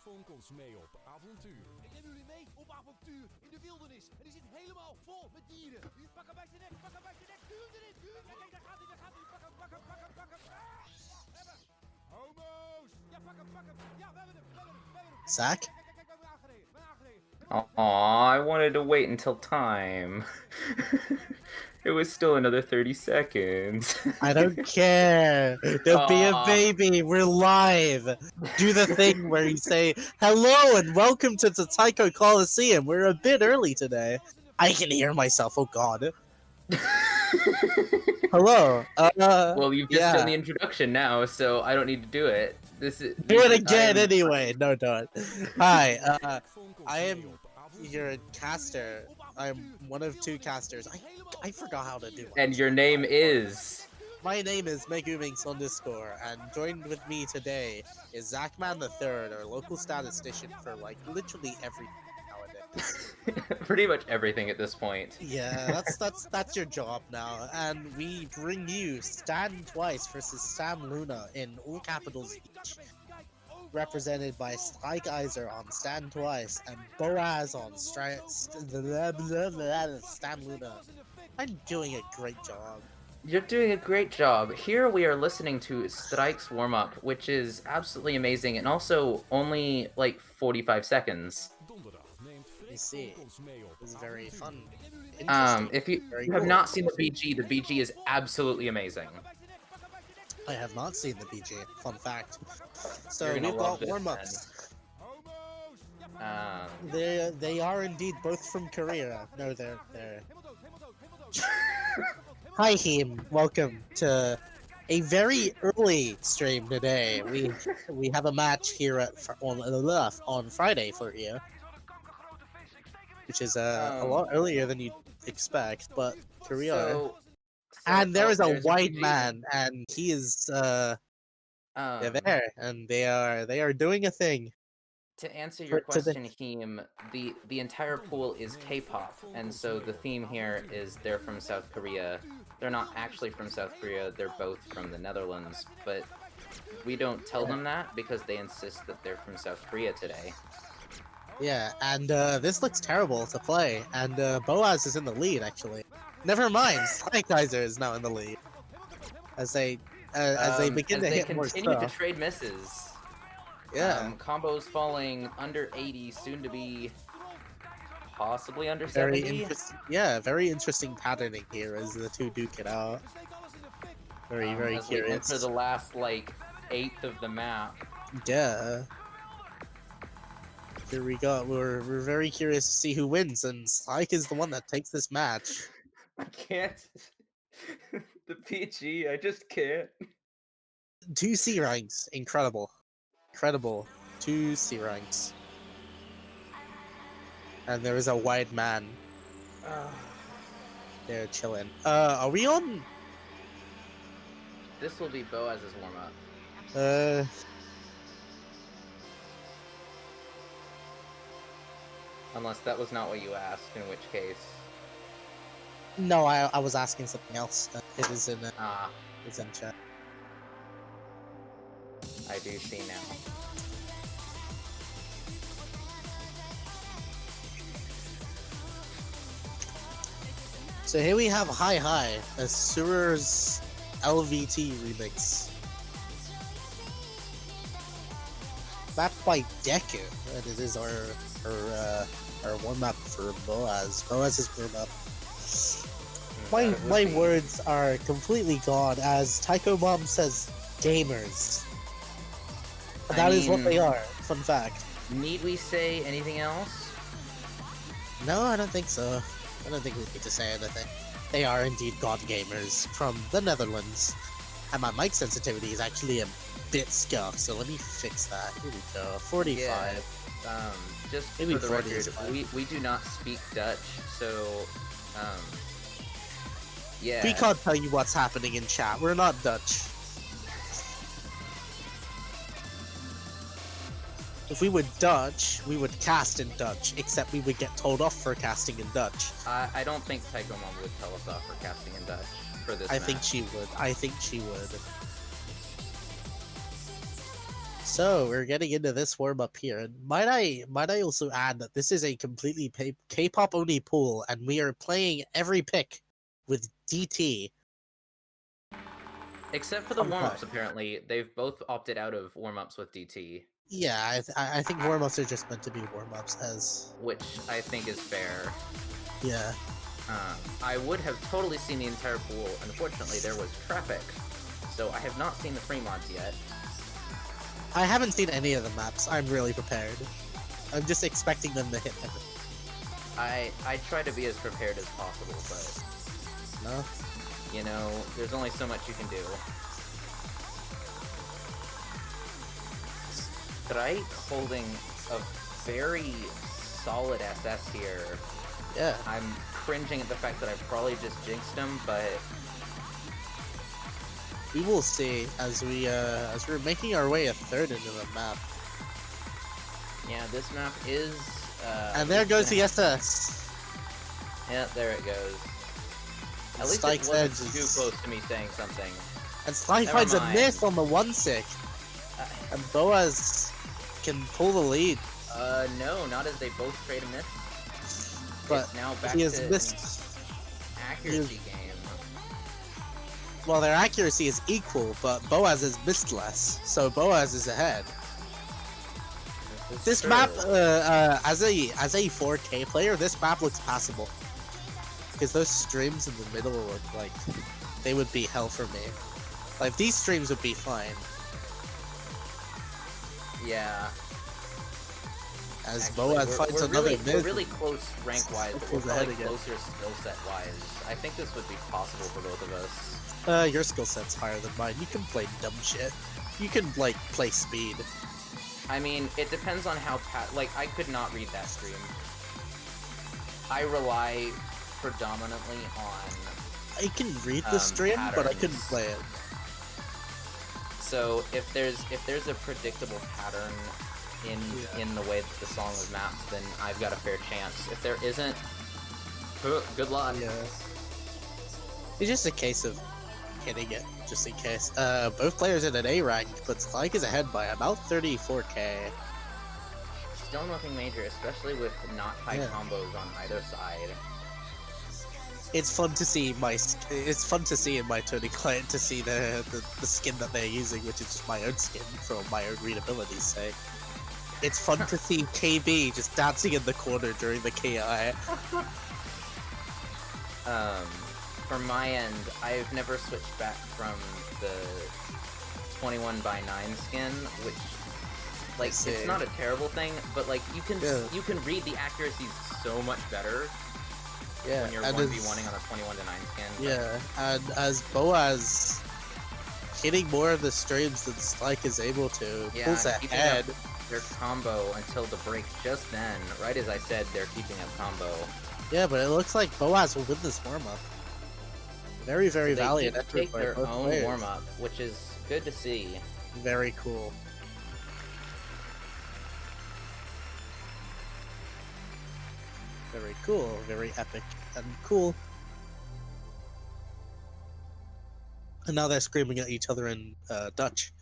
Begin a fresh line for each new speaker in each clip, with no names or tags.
telefoon komt mee op avontuur.
Ik neem jullie mee op avontuur in de wildernis. En die zit helemaal vol met dieren. Pak hem bij zijn nek, pak hem bij zijn nek. Duw hem erin, duw hem. Ja, kijk, daar gaat hij, daar gaat hij. Pak hem, pak hem, pak hem, pak hem. Hebben. Homo's! Ja, pak hem, pak hem. Ja, we hebben hem, we hebben hem, we hebben hem.
Zach?
Kijk, kijk, kijk, we hebben aangereden, we hebben aangereden.
Aw, I wanted to wait until time. It was still another 30 seconds.
I don't care. Don't be a
Aw.
baby. We're live. Do the thing where you say, hello and welcome to the Taiko Colosseum. We're a bit early today. I can hear myself. Oh, God. Hello.
Well, you've just done the
yeah.
introduction now, so I don't need to do it. This is
Do it again anyway. No, don't. Hi. I am your caster. I'm one of two casters. I forgot how to do it.
And your name is...
My name is Meguminx _ and joined with me today is Zachman III, our local statistician for like literally everything nowadays.
Pretty much everything at this point.
Yeah, that's your job now, and we bring you Stand Twice versus Sam Luna in all capitals each, represented by Strikeiser on Stand Twice and Boaz on Stan Luna. I'm doing a great job.
You're doing a great job. Here we are listening to Strike's warm-up, which is absolutely amazing, and also only like 45 seconds.
You see, it's very fun.
If you have not seen the BG is absolutely amazing.
I have not seen the BG. Fun fact. So
You're gonna
we've
love
got
this,
warm-ups.
man.
They are indeed both from Korea. No, they're. Hi, Heem. Welcome to a very early stream today. We have a match here on Friday for you, which is a lot earlier than you'd expect. But Korea, and there is a white man, and he is they're there, and they are doing a thing.
To answer your question, Heem, the entire pool is K-pop, and so the theme here is they're from South Korea. They're not actually from South Korea, they're both from the Netherlands, but we don't tell them that because they insist that they're from South Korea today.
Yeah, and this looks terrible to play, and Boaz is in the lead, actually. Never mind, Strikeiser is now in the lead. As they begin to hit more stuff.
They continue to trade misses.
Yeah.
Combos falling under 80, soon to be possibly under
very
70.
Yeah, very interesting patterning here as the two duke it out. Very
as
curious.
We enter the last like 1/8 of the map.
Yeah. Here we go. We're very curious to see who wins, and Spike is the one that takes this match.
I can't. The PG, I just can't.
2 C ranks, incredible. Incredible. 2 C ranks. And there is a white man. They're chilling. Are we on?
This will be Boaz's warm-up. Unless that was not what you asked, in which case...
No, I was asking something else. It is in, it's in chat.
I do see now.
So here we have Hi Hi, a Surer's LVT remix. Backed by Deku, and it is our warm-up for Boaz. Boaz's warm-up. My words are completely gone as Taiko Mom says gamers. That is what they are. Fun fact.
Need we say anything else?
No, I don't think so. I don't think we need to say anything. They are indeed god gamers from the Netherlands. And my mic sensitivity is actually a bit scuffed, so let me fix that. Here we go. 45.
Yeah, just
maybe
for the
40
record, we do not speak Dutch, so yeah.
We can't tell you what's happening in chat. We're not Dutch. If we were Dutch, we would cast in Dutch, except we would get told off for casting in Dutch.
I don't think Taiko Mom would tell us off for casting in Dutch for this
I
match.
think she would. I think she would. So we're getting into this warm up here, and might I also add that this is a completely K-pop only pool, and we are playing every pick with DT.
Except for the warm-ups, apparently. They've both opted out of warm-ups with DT.
Yeah, I think warm-ups are just meant to be warm-ups,
which I think is fair.
Yeah.
I would have totally seen the entire pool. Unfortunately, there was traffic, so I have not seen the free mods yet.
I haven't seen any of the maps. I'm really prepared. I'm just expecting them to hit everything.
I try to be as prepared as possible, but...
No?
You know, there's only so much you can do. Strike holding a very solid SS here.
Yeah.
I'm cringing at the fact that I probably just jinxed him, but...
We will see as we're making our way a third into the map.
Yeah, this map is...
and there goes the SS.
Yeah, there it goes. At least
Strike's
it wasn't
edge
too close to me saying something.
And Strike
Never
finds a
mind.
miss on the 1-6. And Boaz can pull the lead.
No, not as they both trade a miss.
But
it's now back
he has
to
missed.
accuracy game.
Well, their accuracy is equal, but Boaz has missed less, so Boaz is ahead. This
true.
map, as a 4K player, this map looks passable. Because those streams in the middle look like they would be hell for me. Like, these streams would be fine.
Yeah.
As
Actually,
Boaz finds
we're
another
really,
mid.
we're really close rank-wise, but we're
Pulls ahead
probably
again.
closer skill set-wise. I think this would be possible for both of us.
Your skill set's higher than mine. You can play dumb shit. You can, like, play speed.
I mean, it depends on how like, I could not read that stream. I rely predominantly on...
I can read the stream, but I couldn't
patterns.
play it.
So if there's a predictable pattern in the way that the song was mapped, then I've got a fair chance. If there isn't, good luck.
Yeah. It's just a case of hitting it, just in case. Both players in an A rank, but Spike is ahead by about 34k.
Still nothing major, especially with not high
Yeah.
combos on either side.
It's fun to see it's fun to see in my Tony client to see the skin that they're using, which is just my own skin for my own readability's sake. It's fun to see KB just dancing in the corner during the KI.
From my end, I've never switched back from the 21/9 skin, which, like, it's not a terrible thing, but like you can read the accuracies so much better when you're 1v1ing on a 21/9 skin. But...
Yeah, and as Boaz hitting more of the streams than Spike is able to, pulls
keeping
ahead.
up their combo until the break just then. Right as I said, they're keeping up combo.
Yeah, but it looks like Boaz will win this warm-up. Very, very
So
valiant
they
effort
take
by
their
both
own
players.
warm-up, which is good to see.
Very cool. Very cool, very epic and cool. And now they're screaming at each other in Dutch.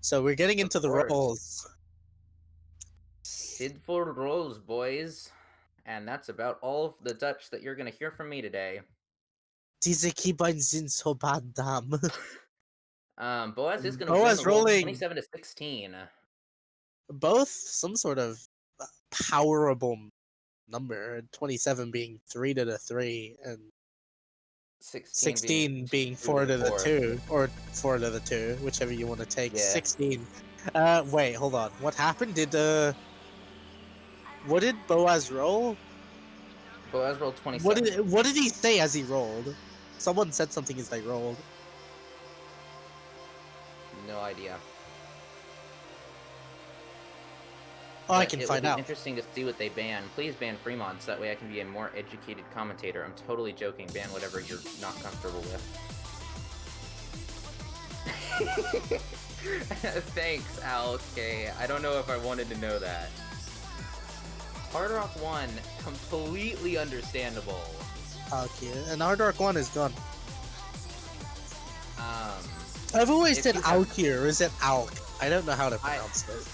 So we're getting into the
course.
roles.
Tid for roles, boys. And that's about all of the Dutch that you're going to hear from me today.
Diese Keybind sind so bad, damn.
Boaz is going to
Boaz
win the roll
rolling
27-16.
both some sort of powerable number. 27 being 3 to the 3, and 16 being 4 to the 2, or 4 to the 2, whichever you want to take.
Yeah.
16. Wait, hold on. What happened? What did Boaz roll?
Boaz rolled 27.
What did he say as he rolled? Someone said something as they rolled.
No idea.
Oh, I
But
can
it
find
will be
out.
interesting to see what they ban. Please ban free mods, that way I can be a more educated commentator. I'm totally joking. Ban whatever you're not comfortable with. Thanks, Al K. I don't know if I wanted to know that. Hard Rock 1, completely understandable.
Okay, and Ardark 1 is gone. I've always
if
said
you have-
Alkir, or is it Alk? I don't know how to pronounce it.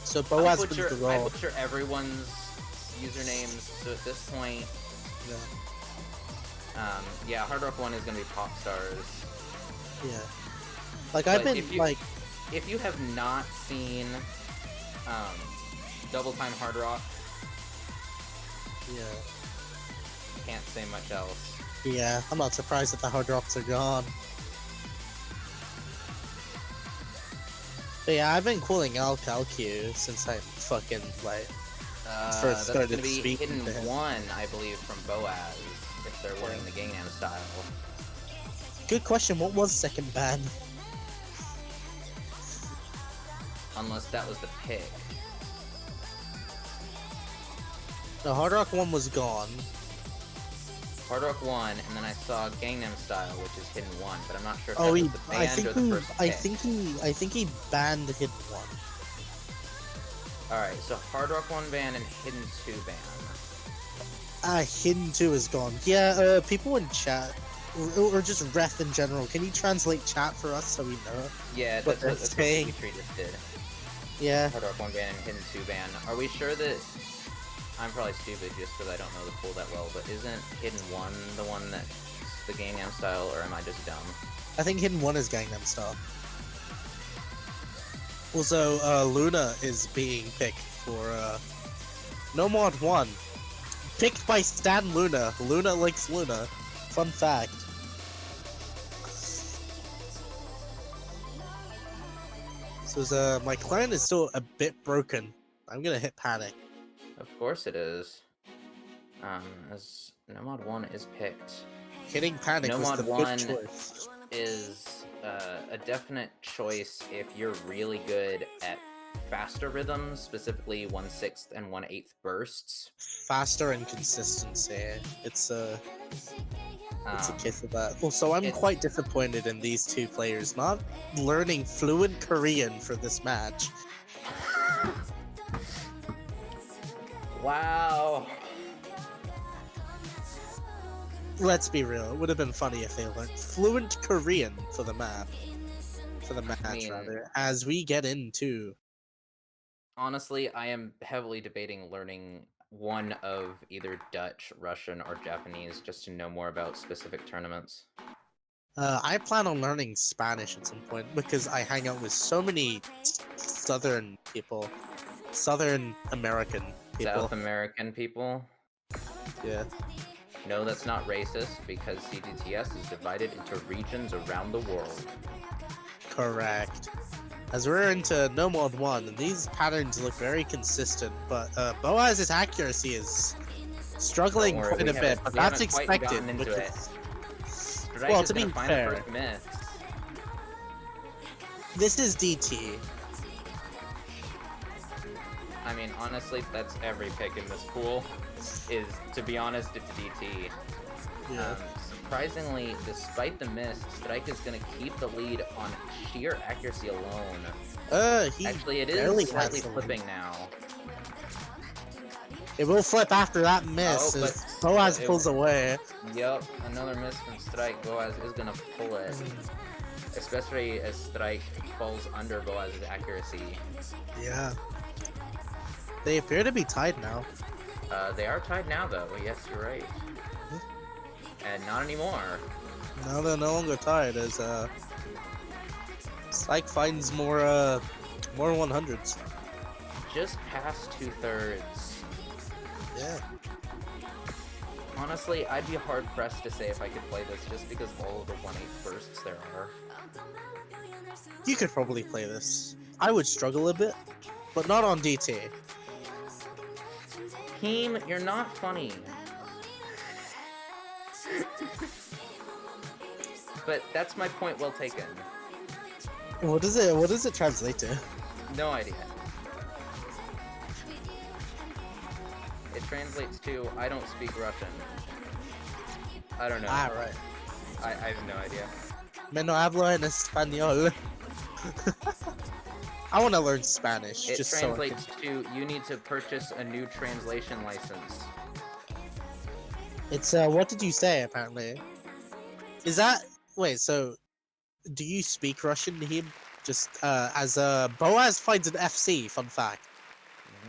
So
I
Boaz wins
butcher,
the
I
role.
butcher everyone's usernames, so at this point, yeah, Hard Rock 1 is gonna be Pop Stars.
Yeah. Like, I've
But
been,
if you have not seen, Double Time Hard Rock,
yeah.
can't say much else.
Yeah, I'm not surprised that the hard rocks are gone. But yeah, I've been calling Al Calcu since I fucking, like, first
That's
started
gonna be
speaking
Hidden
to him.
1, I believe, from Boaz, if they're winning the Gangnam Style.
Good question, what was second ban?
Unless that was the pick.
The Hard Rock one was gone.
Hard Rock 1, and then I saw Gangnam Style, which is Hidden 1, but I'm not sure if
Oh,
that was the band or the first pick.
I think he banned Hidden 1.
Alright, so Hard Rock 1 ban and Hidden 2 ban.
Hidden 2 is gone. Yeah, people in chat, or just ref in general, can you translate chat for us so we know?
Yeah,
what
that's what
saying.
Dimitri just did.
Yeah.
Hard Rock 1 ban and Hidden 2 ban. Are we sure that... I'm probably stupid just because I don't know the pool that well, but isn't Hidden 1 the one that's the Gangnam Style, or am I just dumb?
I think Hidden 1 is Gangnam Style. Also, LOONA is being picked for, No Mod 1. Picked by Stan LOONA. LOONA likes LOONA. Fun fact. So, my client is still a bit broken. I'm gonna hit panic.
Of course it is. As No Mod 1 is picked.
Hitting panic
No
was
Mod
the
1
good choice.
is a definite choice if you're really good at faster rhythms, specifically 1/6 and 1/8 bursts.
Faster and consistency. It's a case of that. Also, I'm quite disappointed in these two players not learning fluent Korean for this match.
Wow.
Let's be real, it would have been funny if they learned fluent Korean for the map. For the match, rather, as we get into...
Honestly, I am heavily debating learning one of either Dutch, Russian, or Japanese just to know more about specific tournaments.
I plan on learning Spanish at some point because I hang out with so many Southern people. Southern American people.
South American people?
Yeah.
No, that's not racist, because CDTS is divided into regions around the world.
Correct. As we're into No Mod 1, and these patterns look very consistent, but Boaz's accuracy is struggling quite a bit, but that's expected. Well, to be fair, this is DT.
I mean, honestly, that's every pick in this pool. To be honest, it's DT.
Yeah.
Surprisingly, despite the miss, Strike is going to keep the lead on sheer accuracy alone. Actually, it is slightly flipping now.
It will flip after that miss, as Boaz pulls away.
Yep, another miss from Strike. Boaz is going to pull it. Especially as Strike falls under Boaz's accuracy.
Yeah. They appear to be tied now.
They are tied now, though. Yes, you're right. And not anymore.
No, they're no longer tied, as Strike finds more 100s.
Just past 2/3.
Yeah.
Honestly, I'd be hard pressed to say if I could play this just because of all of the 1/8 bursts there are.
You could probably play this. I would struggle a bit, but not on DT.
Team, you're not funny. But that's my point well taken.
What does it translate to?
No idea. It translates to, I don't speak Russian. I don't know.
Ah, right.
I have no idea.
Me no hablo en español. I want to learn Spanish.
It
just
translates to, you need to purchase a new translation license.
It's, what did you say, apparently? Is that... Wait, so... Do you speak Russian, Naheem? Just as Boaz finds an FC, fun fact.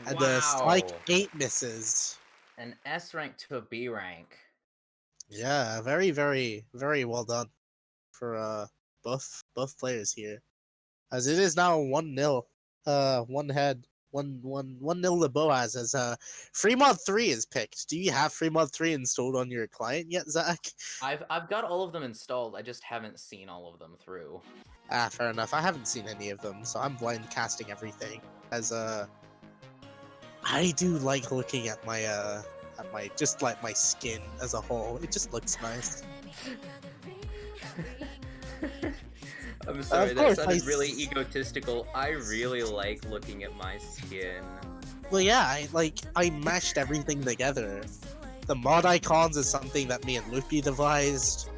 And the Strike 8 misses.
An S rank to a B rank.
Yeah, very, very, very well done for both players here. As it is now 1-0. 1-0 to Boaz as Fremont 3 is picked. Do you have Fremont 3 installed on your client yet, Zach?
I've got all of them installed, I just haven't seen all of them through.
Ah, fair enough. I haven't seen any of them, so I'm blind casting everything. As I do like looking at my just like my skin as a whole. It just looks nice.
I'm sorry, that sounded really egotistical. I really like looking at my skin.
Well, yeah, I mashed everything together. The mod icons is something that me and Loopy devised.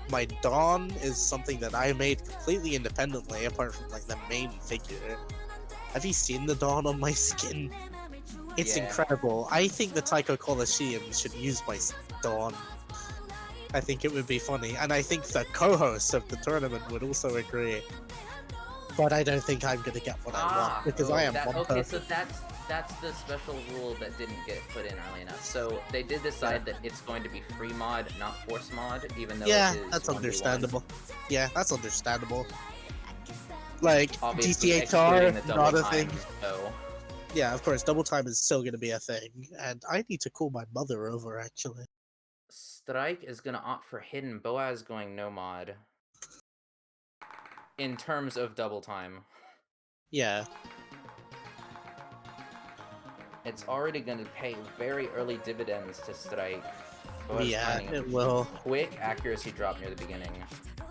My Dawn is something that I made completely independently, apart from like the main figure. Have you seen the Dawn on my skin? It's incredible. I think the Taiko Colosseum should use my Dawn. I think it would be funny, and I think the co-host of the tournament would also agree. But I don't think I'm gonna get what I want because I am
okay, so that's the special rule that didn't get put in early enough. So they did decide that it's going to be free mod, not force mod, even though it is
that's
1v1.
understandable. Yeah, that's understandable. Like
Obviously,
DCHR, not a thing.
So.
Yeah, of course, double time is still gonna be a thing, and I need to call my mother over actually.
Strike is gonna opt for hidden. Boaz going no mod. In terms of double time.
Yeah.
It's already gonna pay very early dividends to Strike. Boaz
it will.
Quick accuracy drop near the beginning.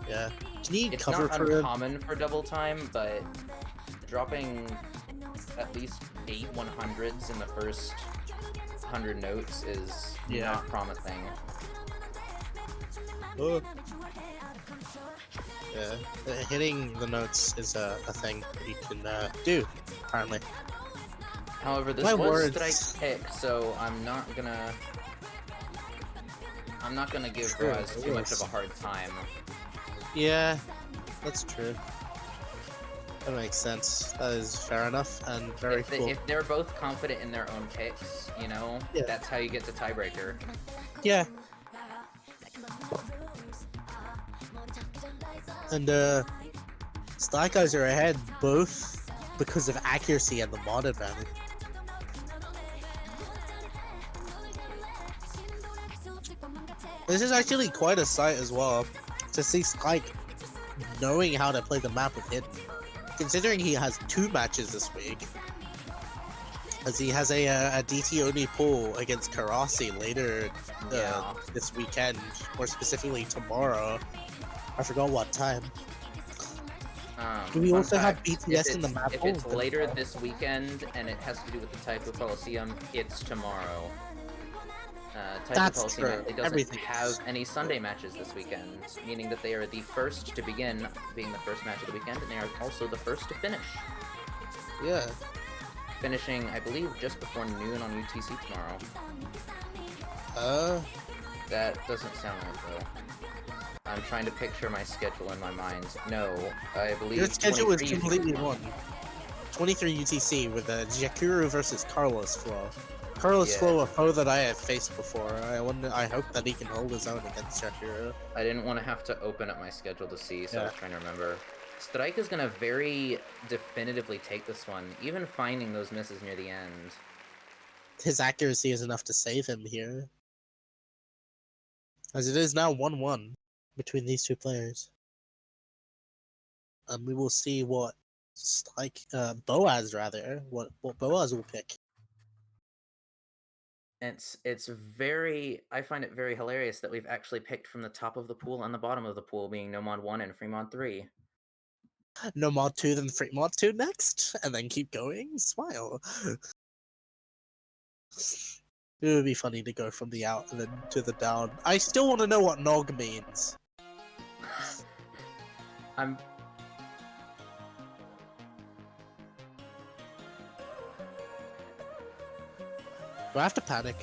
Yeah. Do you need
it's
cover
not
for
uncommon for double time, but dropping at least 8 100s in the first 100 notes is not promising.
Oh. Yeah, hitting the notes is a thing that you can do, apparently.
However, this was Strike's pick, so I'm not gonna give Boaz too much of a hard time.
Yeah, that's true. That makes sense. That is fair enough and very cool.
If they're both confident in their own picks, you know, that's how you get to tiebreaker.
Yeah. And Stack guys are ahead both because of accuracy and the mod advantage. This is actually quite a sight as well to see Spike knowing how to play the map with Hidden. Considering he has 2 matches this week, as he has a DT only pool against Karasi later this weekend, more specifically tomorrow. I forgot what time. Do we also have BTS in the map?
If it's later this weekend and it has to do with the Taiko Colosseum, it's tomorrow. Taiko Colosseum doesn't have any Sunday matches this weekend, meaning that they are the first to begin, being the first match of the weekend, and they are also the first to finish.
Yeah.
Finishing, I believe, just before noon on UTC tomorrow. That doesn't sound right, though. I'm trying to picture my schedule in my mind. No, I believe
your schedule is completely wrong. 23 UTC with Jakuru versus Carlos Flo. Carlos Flo, a foe that I have faced before. I hope that he can hold his own against Jakuru.
I didn't want to have to open up my schedule to see, so I was trying to remember. Strike is gonna very definitively take this one, even finding those misses near the end.
His accuracy is enough to save him here. As it is now 1-1 between these 2 players. We will see what Boaz rather, what Boaz will pick.
It's very, I find it very hilarious that we've actually picked from the top of the pool and the bottom of the pool, being Nomod 1 and Fremont 3.
Nomod 2 then Fremont 2 next, and then keep going? Smile. It would be funny to go from the out and then to the down. I still want to know what Nog means.
Do
I have to panic?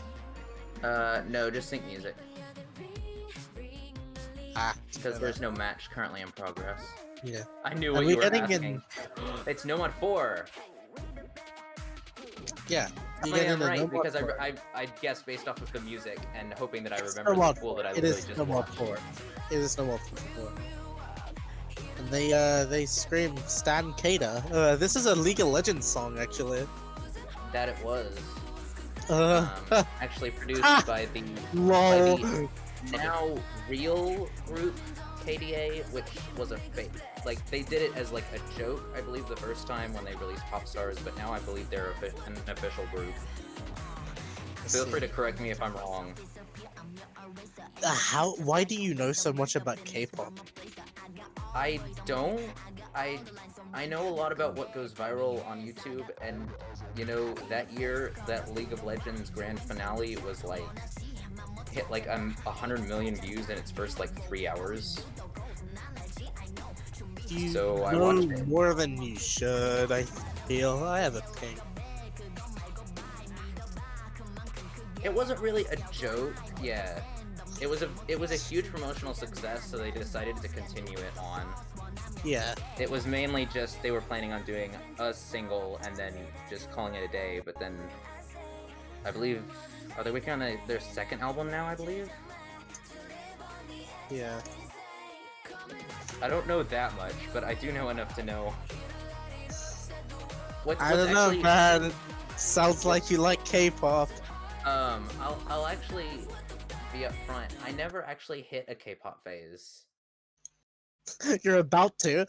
No, just sync music. Because there's no match currently in progress.
Yeah.
I knew
And
what
we're
you were
getting
asking. It's No Mod 4.
Yeah.
I
You
am
get into
right,
No Mod
because
4.
I guessed based off of the music and hoping that I
It's
remember
No
the
Mod
pool
4.
that I
It
literally
is
just
No Mod
watched.
4. It is No Mod 4. And they scream Stan Kada. This is a League of Legends song, actually.
That it was.
Uh,
Actually produced by the
lol.
now real group KDA, which was a fake. Like, they did it as like a joke, I believe, the first time when they released Pop Stars, but now I believe they're an official group. Feel free to correct me if I'm wrong.
Why do you know so much about K-pop?
I don't. I know a lot about what goes viral on YouTube, and you know, that year, that League of Legends grand finale was like hit like 100 million views in its first like 3 hours. So I watched it.
More than you should. I feel I have a ping.
It wasn't really a joke. Yeah, it was a huge promotional success, so they decided to continue it on.
Yeah.
It was mainly just they were planning on doing a single and then just calling it a day, but then I believe, are they working on their second album now, I believe?
Yeah.
I don't know that much, but I do know enough to know.
I don't know, man. Sounds like you like K-pop.
I'll actually be upfront. I never actually hit a K-pop phase.
You're about to.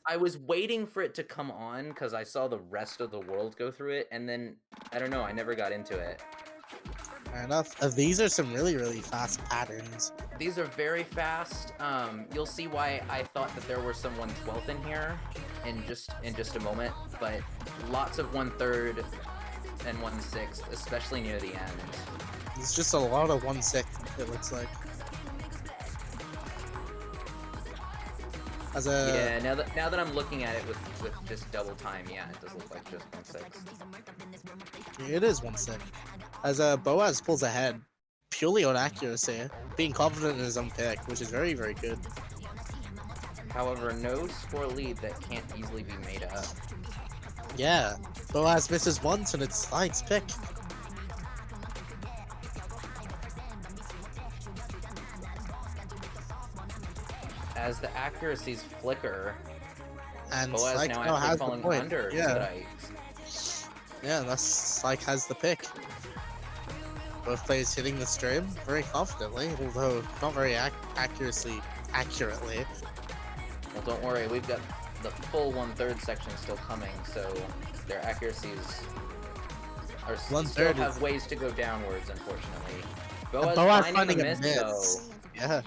I was waiting for it to come on because I saw the rest of the world go through it, and then I don't know, I never got into it.
Fair enough. These are some really, really fast patterns.
These are very fast. You'll see why I thought that there were some 1/12 in here in just a moment, but lots of 1/3 and 1/6, especially near the end.
It's just a lot of 1/6, it looks like.
Yeah, now that I'm looking at it with just double time, yeah, it does look like just 1/6.
It is 1/6. As Boaz pulls ahead, purely on accuracy, being confident in his own pick, which is very, very good.
However, no score lead that can't easily be made up.
Yeah, Boaz misses once and it's Slide's pick.
As the accuracies flicker,
And
Boaz
Slide
now
now
actually
has the
falling
point.
under strikes.
Yeah, thus Slide has the pick. Both players hitting the stream very confidently, although not very accurately.
Well, don't worry, we've got the full 1/3 section still coming, so their accuracies are still have ways to go downwards, unfortunately. Boaz finding a miss, though.
Yeah.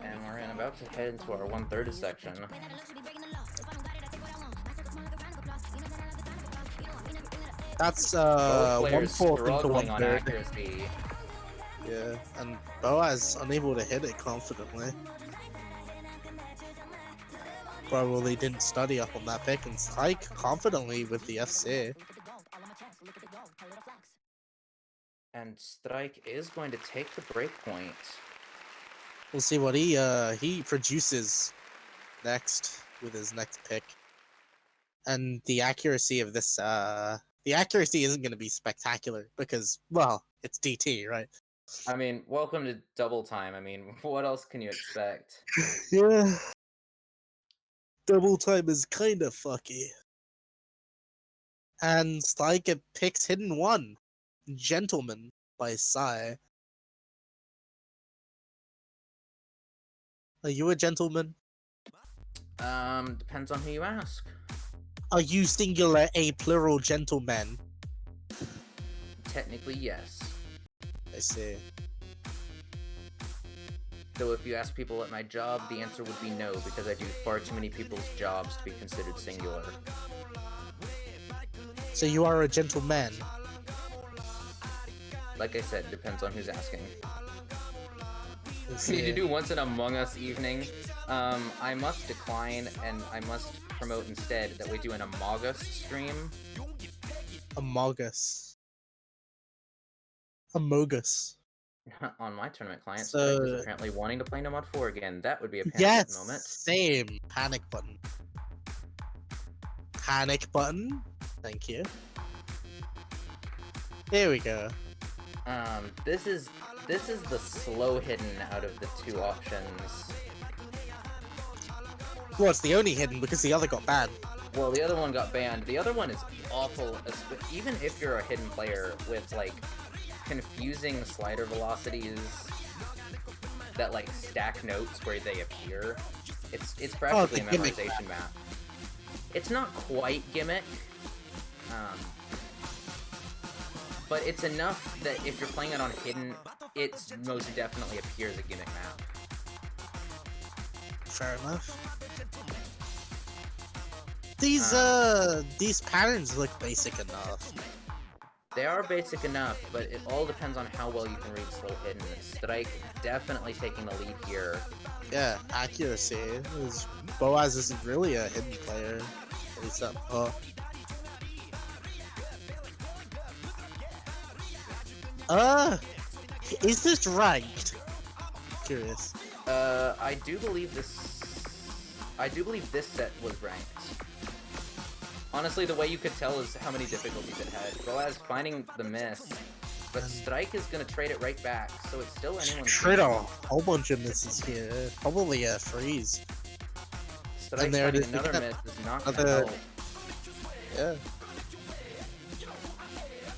And we're about to head into our 1/3 section.
That's
Both players
1/4 into
struggling on
1/3.
accuracy.
Yeah, and Boaz unable to hit it confidently. Probably didn't study up on that pick and strike confidently with the FC.
And Strike is going to take the break point.
We'll see what he produces next with his next pick. And the accuracy of this the accuracy isn't going to be spectacular because, well, it's DT, right?
I mean, welcome to double time. I mean, what else can you expect?
Yeah. Double time is kind of fucky. And Strike picks Hidden One, Gentleman by Sai. Are you a gentleman?
Depends on who you ask.
Are you singular, a plural gentleman?
Technically, yes.
I see.
So if you ask people at my job, the answer would be no, because I do far too many people's jobs to be considered singular.
So you are a gentleman?
Like I said, depends on who's asking. We need to do once an Among Us evening. I must decline, and I must promote instead that we do an Among Us stream.
Among Us. Among Us.
On my tournament client,
So-
Strike is apparently wanting to play No Mod 4 again. That would be a panic
Yes,
moment.
same. Panic button. Panic button. Thank you. Here we go.
This is the slow hidden out of the two options.
Well, it's the only hidden because the other got banned.
Well, the other one got banned. The other one is awful, even if you're a hidden player with, like, confusing slider velocities that, like, stack notes where they appear. It's practically a memorization map. It's not quite gimmick, but it's enough that if you're playing it on hidden, it most definitely appears a gimmick map.
Fair enough. These patterns look basic enough.
They are basic enough, but it all depends on how well you can read slow hidden. Strike definitely taking the lead here.
Yeah, accuracy. Boaz isn't really a hidden player. He's up. Is this ranked? Curious.
I do believe this set was ranked. Honestly, the way you could tell is how many difficulties it had. Boaz finding the miss, but Strike is gonna trade it right back, so it's still anyone's
Trade a whole bunch of misses here. Probably a freeze.
Strike
and there it
finding
is
another
again.
miss is not gonna
Another-
help.
Yeah.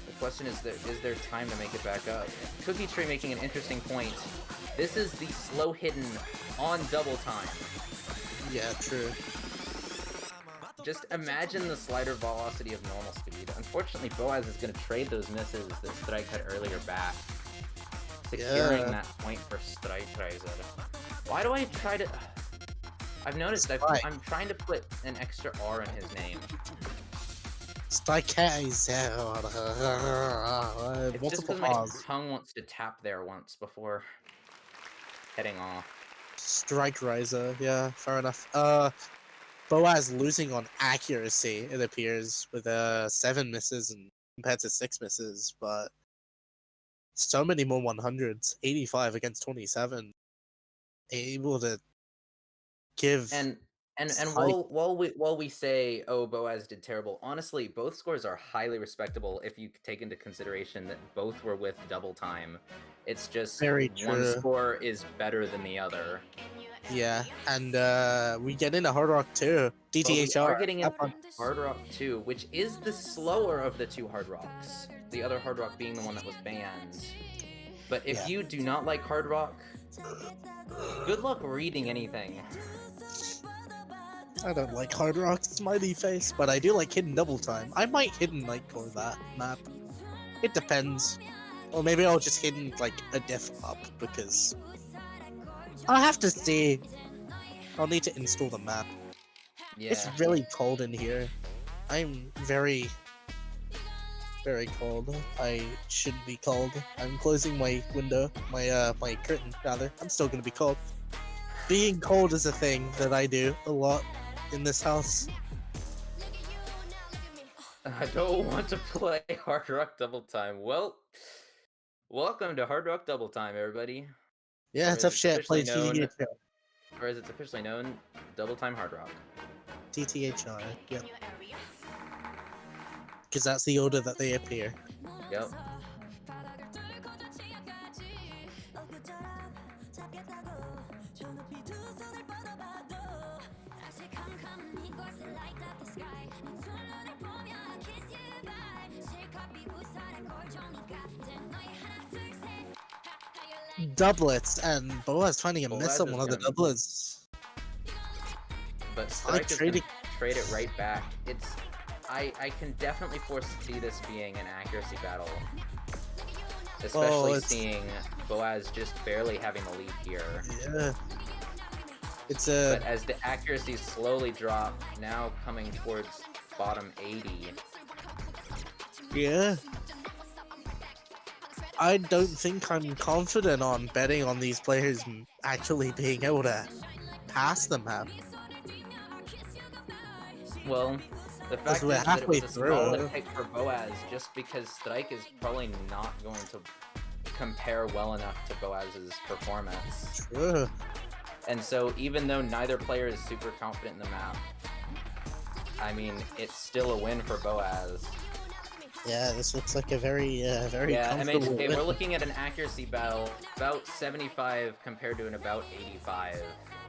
The question is there time to make it back up? Cookie Tree making an interesting point. This is the slow hidden on double time.
Yeah, true.
Just imagine the slider velocity of normal speed. Unfortunately, Boaz is going to trade those misses that Strike had earlier back, securing that point for Strike Riser. Why do I try to... I've noticed I'm trying to put an extra R in his name.
Strike
It's just because my tongue wants to tap there once before heading off.
Strike Riser, yeah, fair enough. Boaz losing on accuracy, it appears, with 7 misses and compared to 6 misses, but so many more 100s. 85 against 27. Able to give
And while we say, oh, Boaz did terrible, honestly, both scores are highly respectable if you take into consideration that both were with double time. It's just
Very
one
true.
score is better than the other.
Yeah, and we get into Hard Rock 2.
But we
DTHR.
are getting into Hard Rock 2, which is the slower of the two Hard Rocks. The other Hard Rock being the one that was banned. But if you do not like Hard Rock, good luck reading anything.
I don't like Hard Rock smiley face, but I do like Hidden Double Time. I might Hidden Nightcore that map. It depends. Or maybe I'll just Hidden like a diff up, because I'll have to see. I'll need to install the map.
Yeah.
It's really cold in here. I'm very, very cold. I shouldn't be cold. I'm closing my window, my curtain rather. I'm still gonna be cold. Being cold is a thing that I do a lot in this house.
I don't want to play Hard Rock Double Time. Well, welcome to Hard Rock Double Time, everybody.
Yeah, tough shit. Play
known,
TTHR.
or as it's officially known, Double Time Hard Rock.
TTHR, yep. Because that's the order that they appear.
Yep.
Doublets, and Boaz finding a
Boaz
miss on
is
one of the
gonna-
doublets.
But Strike is gonna trade it right back. I can definitely foresee this being an accuracy battle. Especially seeing Boaz just barely having the lead here.
Yeah. It's a...
But as the accuracies slowly drop, now coming towards bottom 80.
Yeah. I don't think I'm confident on betting on these players actually being able to pass the map.
Well, the fact is that it was a solid pick for Boaz, just because Strike is probably not going to compare well enough to Boaz's performance.
True.
And so even though neither player is super confident in the map, I mean, it's still a win for Boaz.
Yeah, this looks like a very comfortable
MHK,
win.
we're looking at an accuracy battle, about 75 compared to an about 85.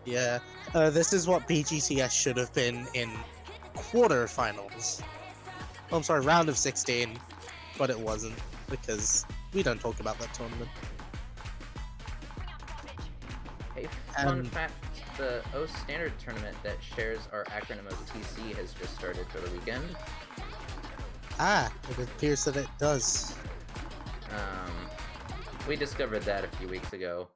Yeah, this is what BGCS should have been in quarterfinals. Oh, I'm sorry, round of 16, but it wasn't, because we don't talk about that tournament.
A fun fact, the O Standard tournament that shares our acronym of TC has just started for the weekend.
Ah, it appears that it does.
We discovered that a few weeks ago.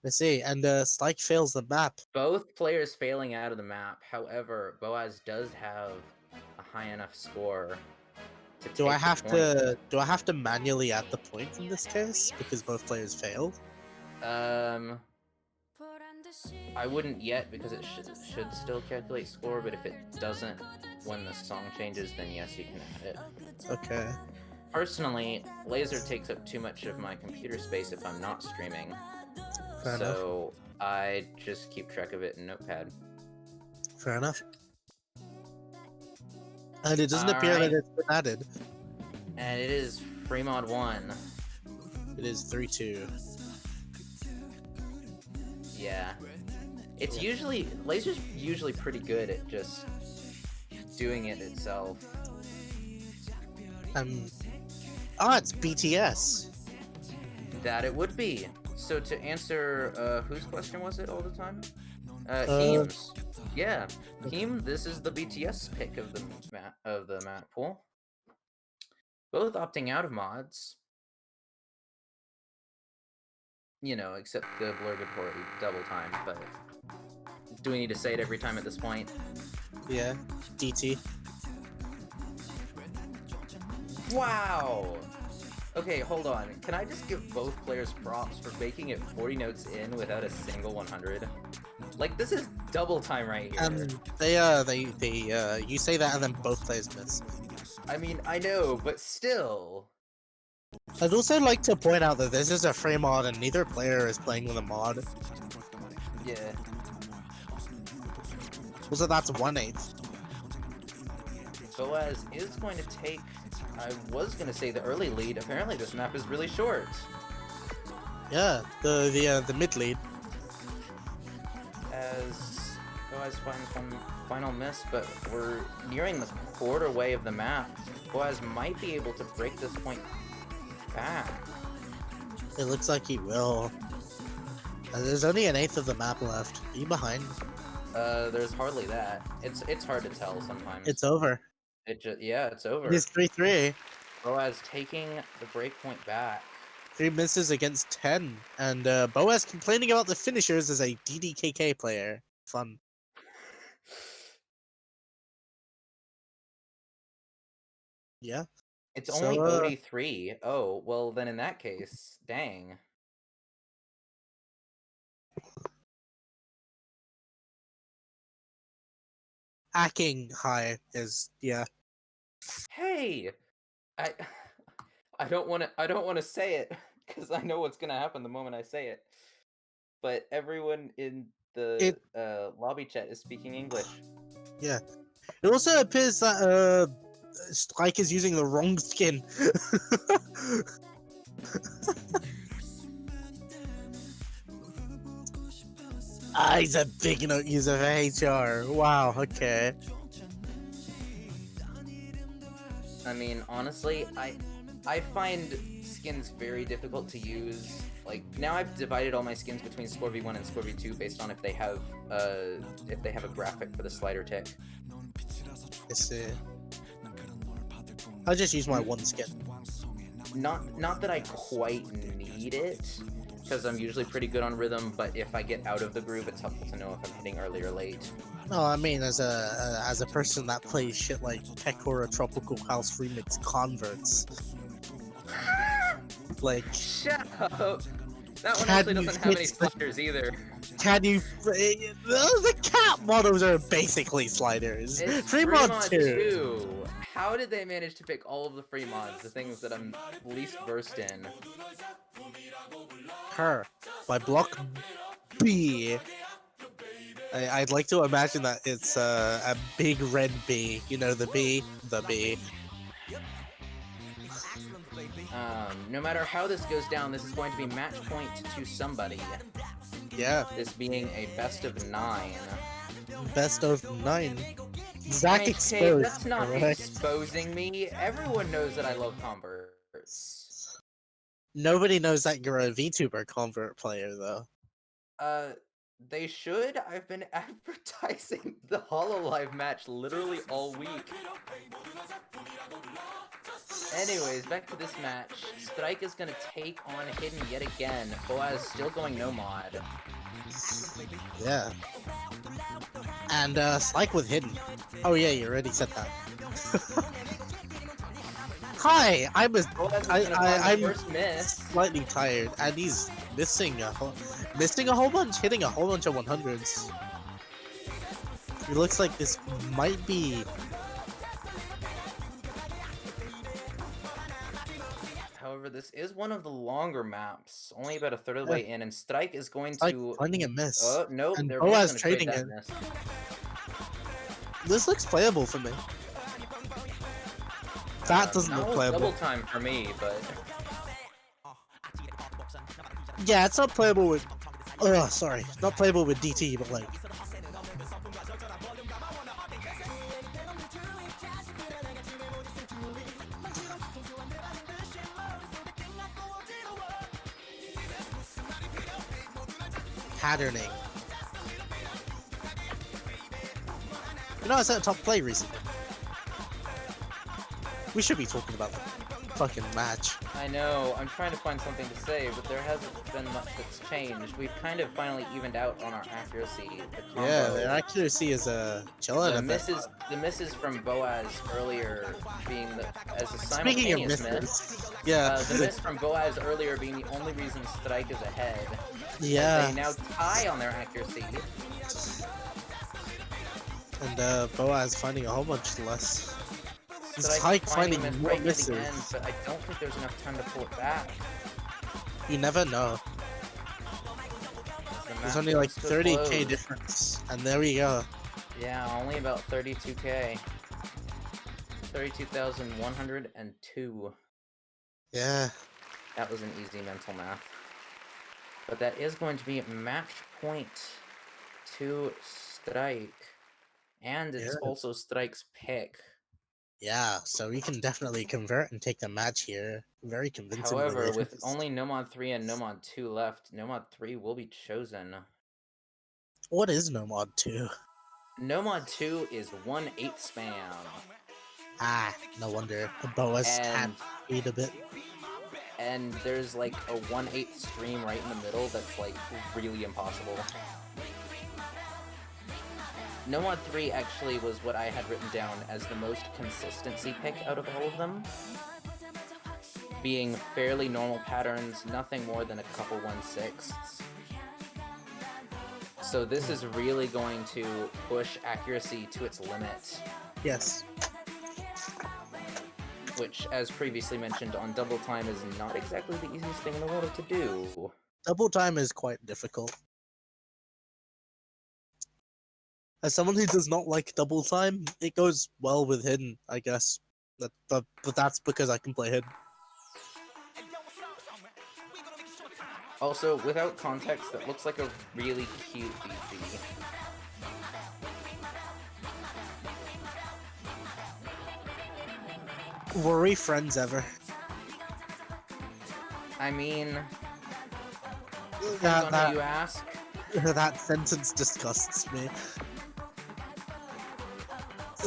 Let's see, and Stike fails the map.
Both players failing out of the map. However, Boaz does have a high enough score to take
Do I
the point.
have to manually add the point in this case because both players failed?
I wouldn't yet because it should still calculate score, but if it doesn't when the song changes, then yes, you can add it.
Okay.
Personally, laser takes up too much of my computer space if I'm not streaming.
Fair
So I just keep track of it in Notepad.
Fair enough. And it doesn't appear that it's been added.
And it is free mod 1.
It is 3-2.
Yeah. It's usually... Laser's usually pretty good at just doing it itself.
It's BTS.
That it would be. So to answer, whose question was it all the time? Heem's. Yeah. Heem, this is the BTS pick of the map pool. Both opting out of mods. You know, except the obligatory double time, but do we need to say it every time at this point?
Yeah. DT.
Wow! Okay, hold on. Can I just give both players props for making it 40 notes in without a single 100? Like, this is double time right here.
You say that and then both players miss.
I mean, I know, but still.
I'd also like to point out that this is a free mod and neither player is playing with a mod.
Yeah.
So that's 1/8.
Boaz is going to take, I was going to say the early lead. Apparently this map is really short.
Yeah, the mid lead.
As Boaz finds one final miss, but we're nearing the quarter way of the map. Boaz might be able to break this point back.
It looks like he will. There's only 1/8 of the map left. Are you behind?
There's hardly that. It's hard to tell sometimes.
It's over.
It's over.
It is 3-3.
Boaz taking the breakpoint back.
3 misses against 10, and Boaz complaining about the finishers as a DDKK player. Fun. Yeah.
It's only Bodhi 3. Oh, well then in that case, dang.
Hacking high is, yeah.
Hey! I don't want to say it because I know what's going to happen the moment I say it. But everyone in the lobby chat is speaking English.
Yeah. It also appears that Strike is using the wrong skin. He's a big note user for HR. Wow, okay.
I mean, honestly, I find skins very difficult to use. Like, now I've divided all my skins between Score V1 and Score V2 based on if they have a graphic for the slider tick.
I see. I'll just use my one skin.
Not that I quite need it, because I'm usually pretty good on rhythm, but if I get out of the groove, it's helpful to know if I'm hitting early or late.
No, I mean, as a person that plays shit like Taiko Tropical House Remix Converts. Like...
Shut up! That one actually doesn't have any sliders either.
Can you... The cat models are basically sliders.
It's
Free mod 2.
How did they manage to pick all of the free mods, the things that I'm least versed in?
Her by Block B. I'd like to imagine that it's a big red bee. You know, the bee? The bee.
No matter how this goes down, this is going to be match point to somebody.
Yeah.
This being a best of 9.
Best of 9. Zach
MHK,
exposed.
that's not
right?
exposing me. Everyone knows that I love Converts.
Nobody knows that you're a VTuber convert player, though.
They should. I've been advertising the HoloLive match literally all week. Anyways, back to this match. Strike is gonna take on Hidden yet again. Boaz still going no mod.
Yeah. And Slike with Hidden. Oh yeah, you already said that. Hi, I'm
First miss.
slightly tired, and he's missing a whole bunch, hitting a whole bunch of 100s. It looks like this might be.
However, this is one of the longer maps, only about a third of the way in, and Strike is going to
finding a miss.
Oh nope,
and
they're
Boaz
both gonna trade
trading
that
it.
miss.
This looks playable for me. That doesn't look playable.
Double time for me, but
yeah, it's not playable with. Oh, sorry, not playable with DT, but like. Patterning. You know, I said a top play recently. We should be talking about that fucking match.
I know, I'm trying to find something to say, but there hasn't been much that's changed. We've kind of finally evened out on our accuracy. The
Yeah, the accuracy is chilling a bit.
The misses from Boaz earlier being as a
Speaking of
simultaneous miss.
Yeah.
The miss from Boaz earlier being the only reason Strike is ahead.
Yeah.
They now tie on their accuracy.
And Boaz finding a whole bunch less.
Strike
finding more
right
misses.
Near the end, but I don't think there's enough time to pull it back.
You never know. There's only like 30k difference, and there we go.
Yeah, only about 32k. 32,102.
Yeah.
That was an easy mental math. But that is going to be match point to Strike. And it's also Strike's pick.
Yeah, so we can definitely convert and take the match here. Very convincing.
However, with only Nomad 3 and Nomad 2 left, Nomad 3 will be chosen.
What is Nomad 2?
Nomad 2 is 1/8 spam.
Ah, no wonder. The Boaz can't eat a bit.
And there's like a 1/8 stream right in the middle that's like really impossible. Nomad 3 actually was what I had written down as the most consistency pick out of all of them. Being fairly normal patterns, nothing more than a couple 1/6. So this is really going to push accuracy to its limit.
Yes.
Which, as previously mentioned on Double Time, is not exactly the easiest thing in the world to do.
Double Time is quite difficult. As someone who does not like Double Time, it goes well with Hidden, I guess. But that's because I can play Hidden.
Also, without context, that looks like a really cute BG.
Were we friends ever?
I mean, depends on who you ask.
That sentence disgusts me.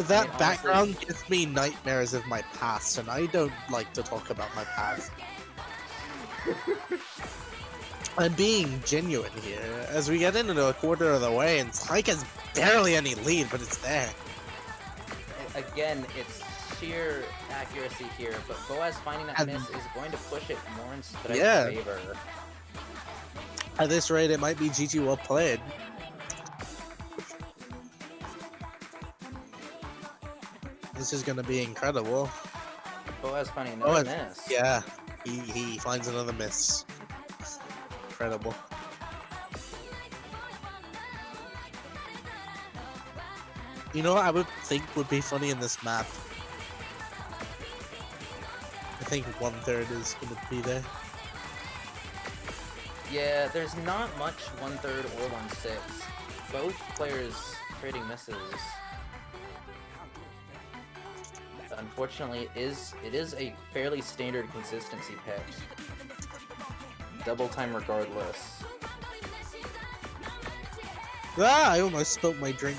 That background gives me nightmares of my past, and I don't like to talk about my past. I'm being genuine here, as we get into a quarter of the way, and Taiko has barely any lead, but it's there.
Again, it's sheer accuracy here, but Boaz finding that miss is going to push it more in Strike's favor.
At this rate, it might be GG well played. This is gonna be incredible.
Boaz finding another
Boaz,
miss.
yeah, he finds another miss. Incredible. You know what I would think would be funny in this map? I think 1/3 is gonna be there.
Yeah, there's not much 1/3 or 1/6. Both players trading misses. Unfortunately, it is a fairly standard consistency pick. Double time regardless.
Ah! I almost spilled my drink.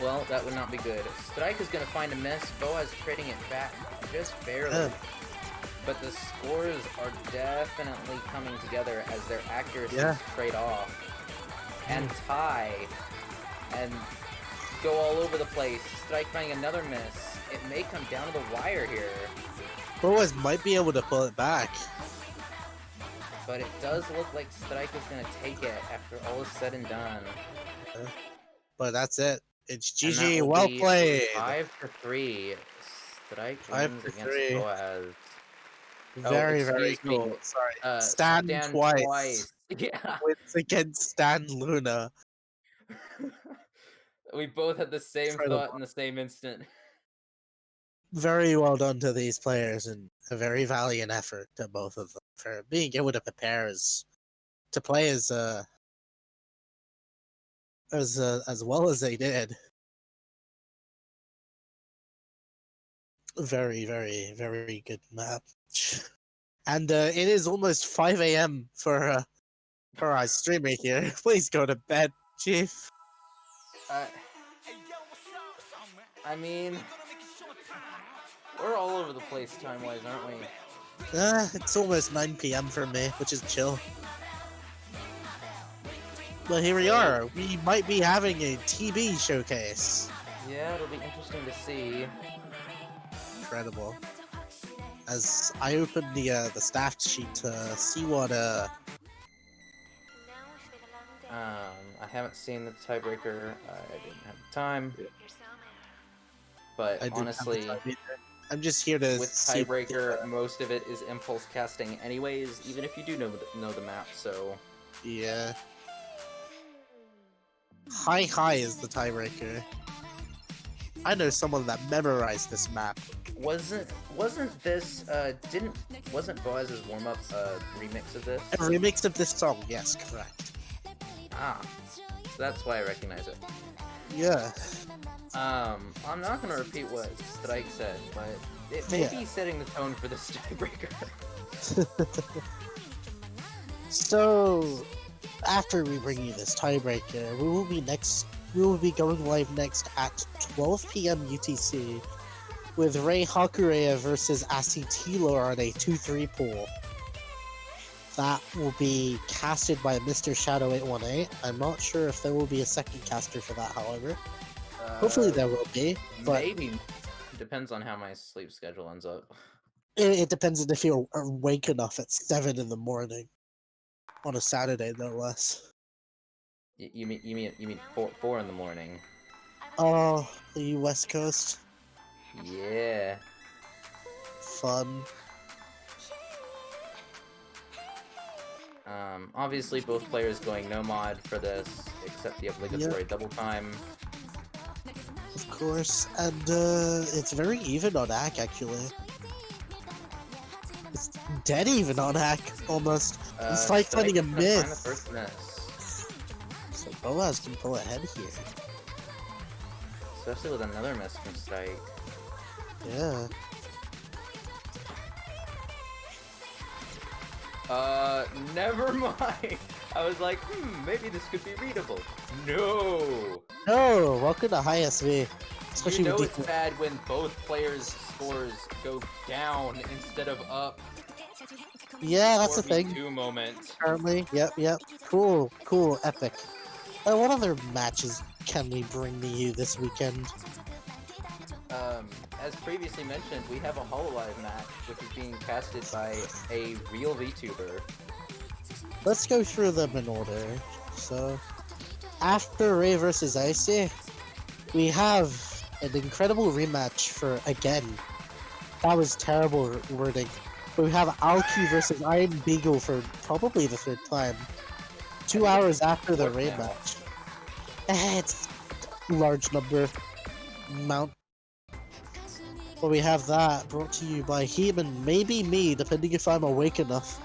Well, that would not be good. Strike is going to find a miss. Boaz trading it back just barely. But the scores are definitely coming together as their accuracies trade off. And tie. And go all over the place. Strike finding another miss. It may come down to the wire here.
Boaz might be able to pull it back.
But it does look like Strike is going to take it after all is said and done.
But that's it. It's
And that
GG.
will
Well
be
played.
5-3. Strike
5
wins
for
against
3.
Boaz.
Very, very
excuse me.
cool. Sorry.
Stand
twice.
Yeah.
Wins against Stan Luna.
We both had the same
Incredible.
thought in the same instant.
Very well done to these players, and a very valiant effort to both of them for being able to prepare to play as well as they did. Very, very, very good match. And it is almost 5 a.m. for our streamer here. Please go to bed, Chief.
I mean, we're all over the place time-wise, aren't we?
It's almost 9 p.m. for me, which is chill. But here we are. We might be having a TB showcase.
Yeah, it'll be interesting to see.
Incredible. As I open the stats sheet to see what
I haven't seen the tiebreaker. I didn't have the time. But honestly,
I'm just here to
with
see
tiebreaker, most of it is impulse casting anyways, even if you do know the map, so...
Yeah. High is the tiebreaker. I know someone that memorized this map.
Wasn't this wasn't Boaz's warm-up a remix of this?
A remix of this song, yes, correct.
Ah, so that's why I recognize it.
Yeah.
I'm not gonna repeat what Strike said, but it may be setting the tone for this tiebreaker.
So, after we bring you this tiebreaker, we will be going live next at 12 p.m. UTC with Rei Hakureya versus Asi Taylor on a 2-3 pool. That will be casted by Mr. Shadow 818. I'm not sure if there will be a second caster for that, however. Hopefully there will be, but
maybe. Depends on how my sleep schedule ends up.
it depends on if you're awake enough at 7 in the morning. On a Saturday, no less.
You mean 4 in the morning?
Oh, the West Coast.
Yeah.
Fun.
Obviously both players going no mod for this, except the obligatory double time.
Of course, and it's very even on hack, actually. It's dead even on hack, almost. It's like finding a miss. So Boaz can pull ahead here.
Especially with another miss from Strike.
Yeah.
Never mind. I was like, maybe this could be readable. No.
No, welcome to high SV. Especially
you know
with
it's bad when both players' scores go down instead of up.
Yeah, that's the thing.
2 moment.
Apparently, yep. Cool, epic. What other matches can we bring to you this weekend?
As previously mentioned, we have a HoloLive match, which is being casted by a real VTuber.
Let's go through them in order. So, after Ray versus Icy, we have an incredible rematch for, again, that was terrible wording. But we have Alki versus Iron Beagle for probably the 3rd time. 2 hours after the rematch. It's a large amount. But we have that brought to you by him and maybe me, depending if I'm awake enough.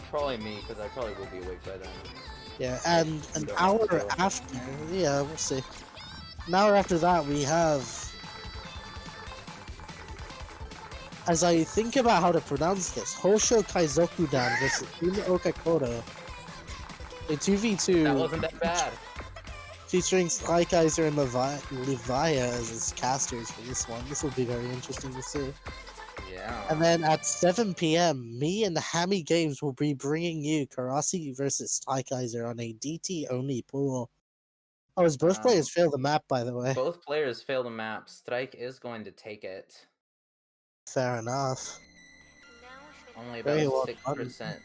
Probably me, because I probably will be awake by then.
Yeah, and an hour after, yeah, we'll see. An hour after that, we have, as I think about how to pronounce this, Hosho Kaizoku-dan versus Una Okakoro. A 2v2.
That wasn't that bad.
Featuring Sly Kaiser and Leviah as his casters for this one. This will be very interesting to see.
Yeah.
And then at 7 p.m., me and the Hammy Games will be bringing you Karasi versus Sly Kaiser on a DT-only pool. Oh, as both players fail the map, by the way.
Both players fail the map. Strike is going to take it.
Fair enough.
Only about 6%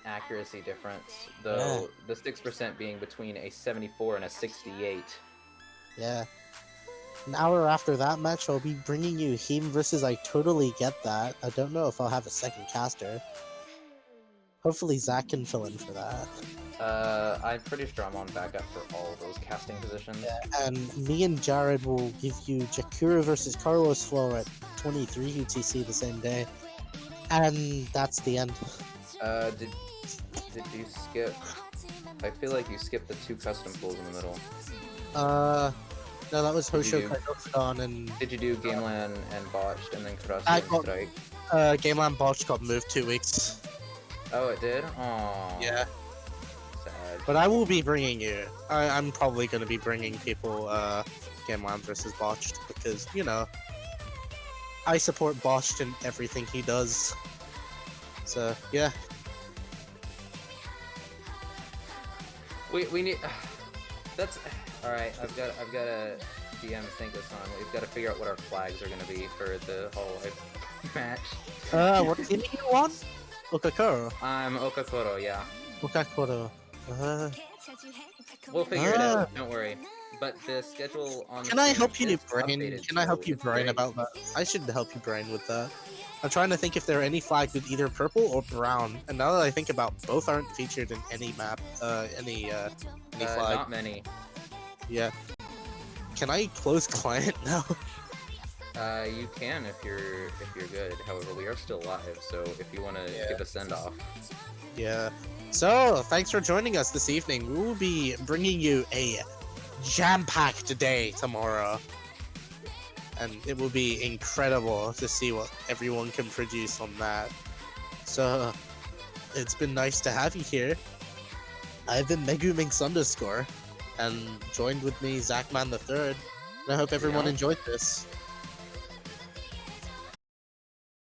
accuracy difference, though the 6% being between a 74 and a 68.
Yeah. An hour after that match, I'll be bringing you him versus I Totally Get That. I don't know if I'll have a second caster. Hopefully Zach can fill in for that.
I'm pretty sure I'm on backup for all those casting positions.
Yeah, and me and Jared will give you Jakura versus Carlos Flow at 23 UTC the same day. And that's the end.
Did you skip? I feel like you skipped the 2 custom pools in the middle.
No, that was Hosho Kaidokudan and...
Did you do Gameland and Botched and then Colosseum and Strike?
Gameland Botched got moved 2 weeks.
Oh, it did? Aww.
Yeah.
Sad.
But I will be bringing you. I'm probably going to be bringing people Gameland versus Botched because, you know, I support Botched in everything he does. So, yeah.
We need... That's... Alright, I've got a DM think this on. We've got to figure out what our flags are going to be for the whole match.
What team are you on? Okakoro.
I'm Okakoro, yeah.
Okakoro.
We'll figure it out, don't worry. But the schedule on...
Can I help you brain? Can I help you brain about that? I should help you brain with that. I'm trying to think if there are any flags with either purple or brown. And now that I think about, both aren't featured in any map, any flag.
Not many.
Yeah. Can I close client now?
You can if you're good. However, we are still live, so if you want to give a send off.
Yeah. So, thanks for joining us this evening. We will be bringing you a jam-packed day tomorrow. And it will be incredible to see what everyone can produce on that. So, it's been nice to have you here. I've been Meguminx_, and joined with me, Zachman III. And I hope everyone enjoyed this.